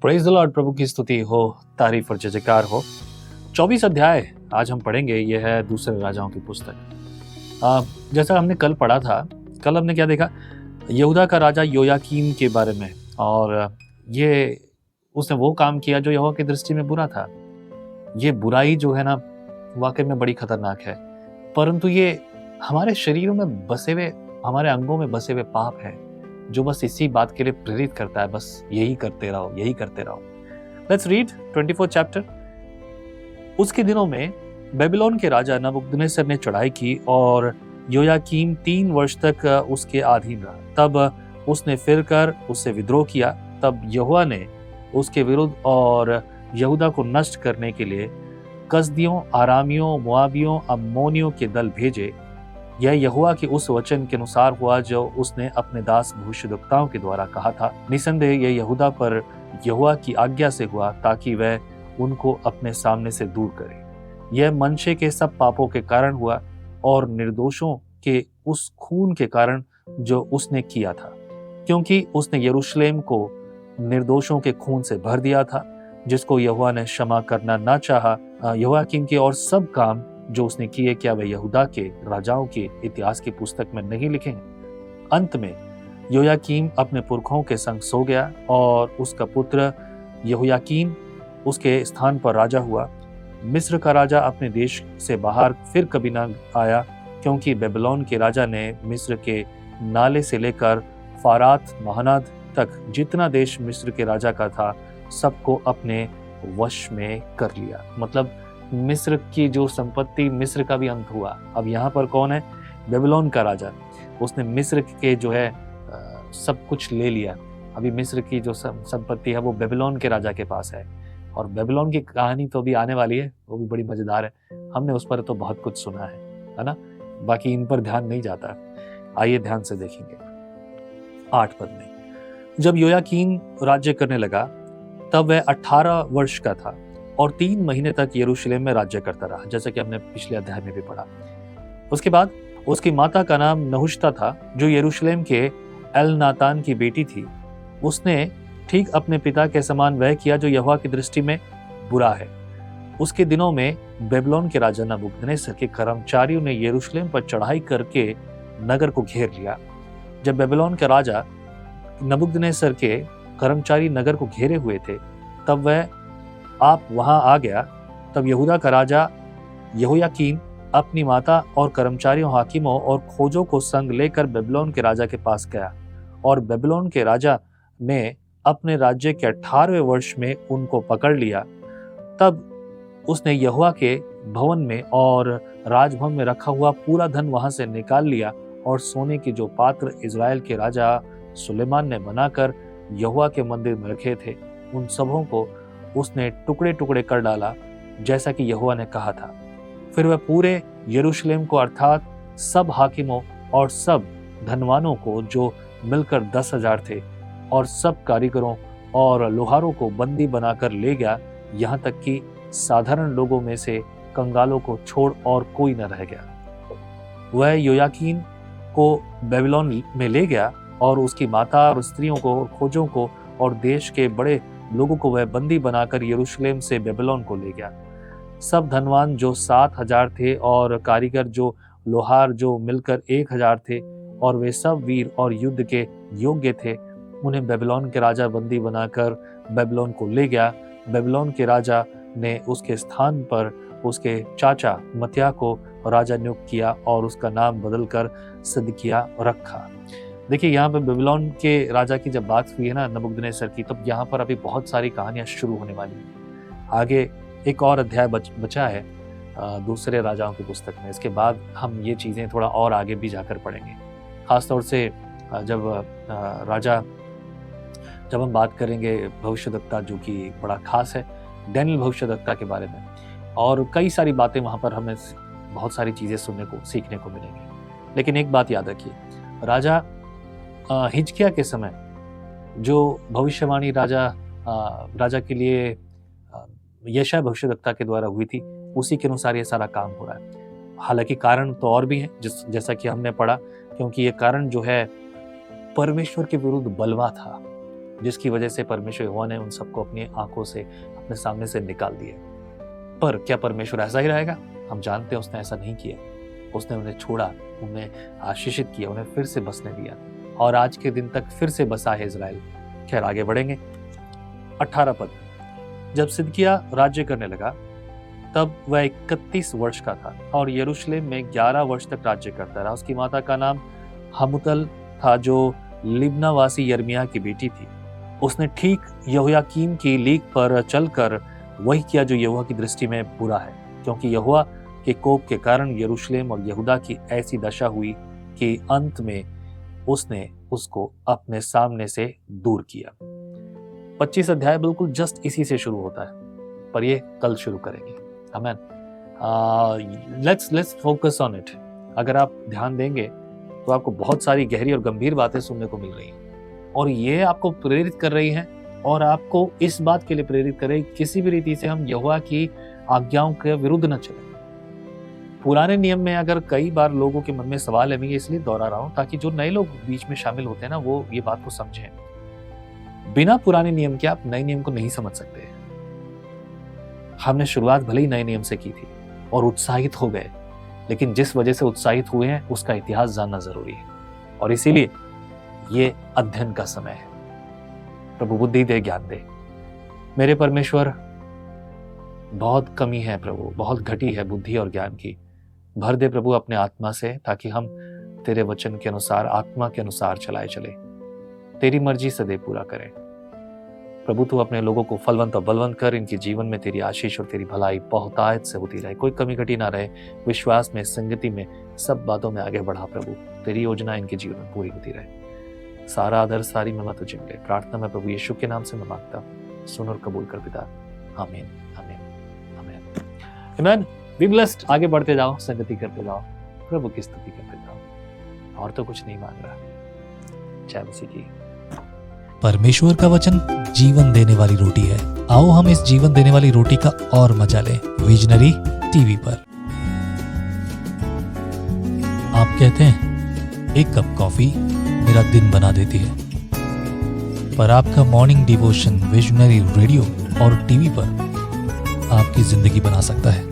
Praise the Lord. प्रभु की स्तुति हो, तारीफ और जयजयकार हो। 24 अध्याय आज हम पढ़ेंगे। यह है दूसरे राजाओं की पुस्तक। जैसा हमने कल पढ़ा था, कल हमने क्या देखा, यहूदा का राजा योयाकीम के बारे में। और ये उसने वो काम किया जो यहोवा की दृष्टि में बुरा था। ये बुराई जो है ना, वाकई में बड़ी खतरनाक है, परंतु ये हमारे शरीरों में बसे हुए, हमारे अंगों में बसे हुए पाप है जो बस इसी बात के लिए प्रेरित करता है, बस यही करते रहो, यही करते रहो। Let's read 24 chapter. उसके दिनों में बेबीलोन के राजा नबूकदनेस्सर ने चढ़ाई की और योयाकीम 3 वर्ष तक उसके अधीन रहा। तब उसने फिरकर उससे विद्रोह किया। तब यहोवा ने उसके विरुद्ध और यहूदा को नष्ट करने के लिए कसदियों, आरामियों, मोआबियों, अम्मोनियों के दल भेजे। यह यहोवा के उस वचन के अनुसार हुआ जो उसने अपने दास भविष्यद्वक्ताओं के द्वारा कहा था। निसंदेह यह यहूदा पर यहोवा की आज्ञा से हुआ, ताकि वह उनको अपने सामने से दूर करे। यह मनशे के सब पापों के कारण हुआ और निर्दोषों के उस खून के कारण जो उसने किया था, क्योंकि उसने यरूशलेम को निर्दोषों के खून से भर दिया था, जिसको यहोवा ने क्षमा करना ना चाहा। योयाकीम के और सब काम जो उसने किए, क्या वे यहूदा के राजाओं के इतिहास की पुस्तक में नहीं लिखे हैं? अंत में योयाकीम अपने पुरखों के संग सो गया और उसका पुत्र यहोयाकीन उसके स्थान पर राजा हुआ। मिस्र का राजा अपने देश से बाहर फिर कभी न आया, क्योंकि बेबीलोन के राजा ने मिस्र के नाले से लेकर फारात महानद तक जितना देश मिस्र के राजा का था, सबको अपने वश में कर लिया। मतलब मिस्र की जो संपत्ति, मिस्र का भी अंत हुआ। अब यहाँ पर कौन है? बेबीलोन का राजा। उसने मिस्र के जो है सब कुछ ले लिया। अभी मिस्र की जो संपत्ति है वो बेबीलोन के राजा के पास है। और बेबीलोन की कहानी तो अभी आने वाली है, वो भी बड़ी मजेदार है। हमने उस पर तो बहुत कुछ सुना है ना। बाकी इन पर ध्यान नहीं जाता। आइए ध्यान से देखेंगे 8 पद में। जब योयाकीन राज्य करने लगा, तब वह 18 वर्ष का था और 3 महीने तक यरूशलेम में राज्य करता रहा, जैसे कि हमने पिछले अध्याय में भी पढ़ा। उसके बाद उसकी माता का नाम नहुशता था, जो यरूशलेम के एलनातान की बेटी थी। उसने ठीक अपने पिता के समान वह किया जो यहोवा की दृष्टि में बुरा है। उसके दिनों में बेबीलोन के राजा नबूकदनेस्सर के कर्मचारियों ने यरूशलेम पर चढ़ाई करके नगर को घेर लिया। जब बेबीलोन के राजा नबूकदनेस्सर के कर्मचारी नगर को घेरे हुए थे, तब वह आप वहां आ गया। तब यहूदा का राजा यहोयाकीन अपनी माता और कर्मचारियों, हाकिमों और खोजों को संग लेकर बेबीलोन के राजा के पास गया। और बेबीलोन के राजा ने अपने राज्य के 18वें वर्ष में उनको पकड़ लिया। तब उसने यहोवा के भवन में और राजभवन में रखा हुआ पूरा धन वहां से निकाल लिया, और सोने के जो पात्र इज़राइल के राजा सुलेमान ने बनाकर यहोवा के मंदिर में रखे थे, उन सबों को उसने टुकड़े टुकड़े कर डाला, जैसा कि यहोवा ने कहा था। फिर वह पूरे यरूशलेम को, अर्थात सब हाकिमों और सब धनवानों को, जो मिलकर 10,000 थे, और सब कारीगरों और लोहारों को बंदी बनाकर ले गया, यहाँ तक कि साधारण लोगों में से कंगालों को छोड़ और कोई न रह गया। वह योयाकीन को बेबीलोन में ले गया और उसकी माता और स्त्रियों को, खोजों को और देश के बड़े लोगों को वह बंदी बनाकर यरूशलेम से बेबीलोन को ले गया। सब धनवान जो 7,000 थे और कारीगर जो लोहार जो मिलकर 1,000 थे, और वे सब वीर और युद्ध के योग्य थे, उन्हें बेबीलोन के राजा बंदी बनाकर बेबीलोन को ले गया। बेबीलोन के राजा ने उसके स्थान पर उसके चाचा मत्याह को राजा नियुक्त किया और उसका नाम बदलकर सिदकिय्याह रखा। देखिए, यहाँ पे बेबीलोन के राजा की जब बात हुई है ना, नबूकदनेस्सर की, तब यहाँ पर अभी बहुत सारी कहानियां शुरू होने वाली हैं। आगे एक और अध्याय बचा है दूसरे राजाओं की पुस्तक में। इसके बाद हम ये चीज़ें थोड़ा और आगे भी जाकर पढ़ेंगे। खासतौर से जब हम बात करेंगे भविष्यद्वक्ता, जो कि बड़ा खास है, डैनियल भविष्यद्वक्ता के बारे में, और कई सारी बातें वहाँ पर हमें बहुत सारी चीज़ें सुनने को, सीखने को मिलेंगी। लेकिन एक बात याद रखिए, राजा हिजकिय्याह के समय जो भविष्यवाणी राजा के लिए यशायाह भविष्यद्वक्ता के द्वारा हुई थी, उसी के अनुसार ये सारा काम हो रहा है। हालांकि कारण तो और भी है, जैसा कि हमने पढ़ा, क्योंकि ये कारण जो है परमेश्वर के विरुद्ध बलवा था। जिसकी वजह से परमेश्वर यहोवा ने उन सबको अपनी आंखों से अपने सामने से निकाल दिया। पर क्या परमेश्वर ऐसा ही रहेगा? हम जानते हैं उसने ऐसा नहीं किया। उसने उन्हें छोड़ा, उन्हें आशीषित किया, उन्हें फिर से बसने दिया और आज के दिन तक फिर से बसा है इजराइल। खैर आगे बढ़ेंगे। 18 पद, जब सिदकिय्याह राज्य करने लगा तब वह 31 वर्ष का था और यरूशलेम में 11 वर्ष तक राज्य करता रहा। उसकी माता का नाम हमुतल था जो लिब्नावासी यिर्मयाह की बेटी थी। उसने ठीक यहोयाकीम की लीक पर चलकर वही किया जो यहोवा की दृष्टि में बुरा है, क्योंकि यहोवा के कोप के कारण यरूशलेम और यहूदा की ऐसी दशा हुई कि अंत में उसने उसको अपने सामने से दूर किया। 25 अध्याय बिल्कुल जस्ट इसी से शुरू होता है, पर ये कल शुरू करेंगे। Amen. Let's focus on it. अगर आप ध्यान देंगे तो आपको बहुत सारी गहरी और गंभीर बातें सुनने को मिल रही हैं और ये आपको प्रेरित कर रही हैं और आपको इस बात के लिए प्रेरित कर रही है किसी भी रीति से हम यहोवा की आज्ञाओं के विरुद्ध न चलें। पुराने नियम में अगर कई बार लोगों के मन में सवाल है, मैं इसलिए दोहरा रहा हूं ताकि जो नए लोग बीच में शामिल होते हैं ना, वो ये बात को समझें। बिना पुराने नियम के आप नए नियम को नहीं समझ सकते। हमने शुरुआत भले ही नए नियम से की थी और उत्साहित हो गए, लेकिन जिस वजह से उत्साहित हुए हैं उसका इतिहास जानना जरूरी है और इसीलिए ये अध्ययन का समय है। प्रभु बुद्धि दे, ज्ञान दे। मेरे परमेश्वर, बहुत कमी है प्रभु, बहुत घटी है बुद्धि और ज्ञान की। भर दे प्रभु अपने आत्मा से, ताकि हम तेरे वचन के अनुसार, आत्मा के अनुसार चलाए चले, तेरी मर्जी से दे पूरा करें। प्रभु तू अपने लोगों को फलवंत और बलवंत कर, इनके जीवन में तेरी आशीष और तेरी भलाई बहुतायत से होती रहे, कोई कमी घटी ना रहे। विश्वास में, संगति में, सब बातों में आगे बढ़ा प्रभु, तेरी योजना इनके जीवन में पूरी होती रहे। सारा आदर, सारी महिमा तुझे मिले। प्रार्थना में प्रभु यीशु के नाम से मैं मांगता, सुन और कबूल कर पिता। आमीन, आमीन, आमीन, आमीन। Be blessed. आगे बढ़ते जाओ, संगति करते जाओ, प्रभु की स्तुति करते जाओ, और तो कुछ नहीं मांग रहा। जय मसीह की। परमेश्वर का वचन जीवन देने वाली रोटी है। आओ हम इस जीवन देने वाली रोटी का और मजा लें विजनरी टीवी पर। आप कहते हैं एक कप कॉफी मेरा दिन बना देती है, पर आपका मॉर्निंग डिवोशन विजनरी रेडियो और टीवी पर आपकी जिंदगी बना सकता है।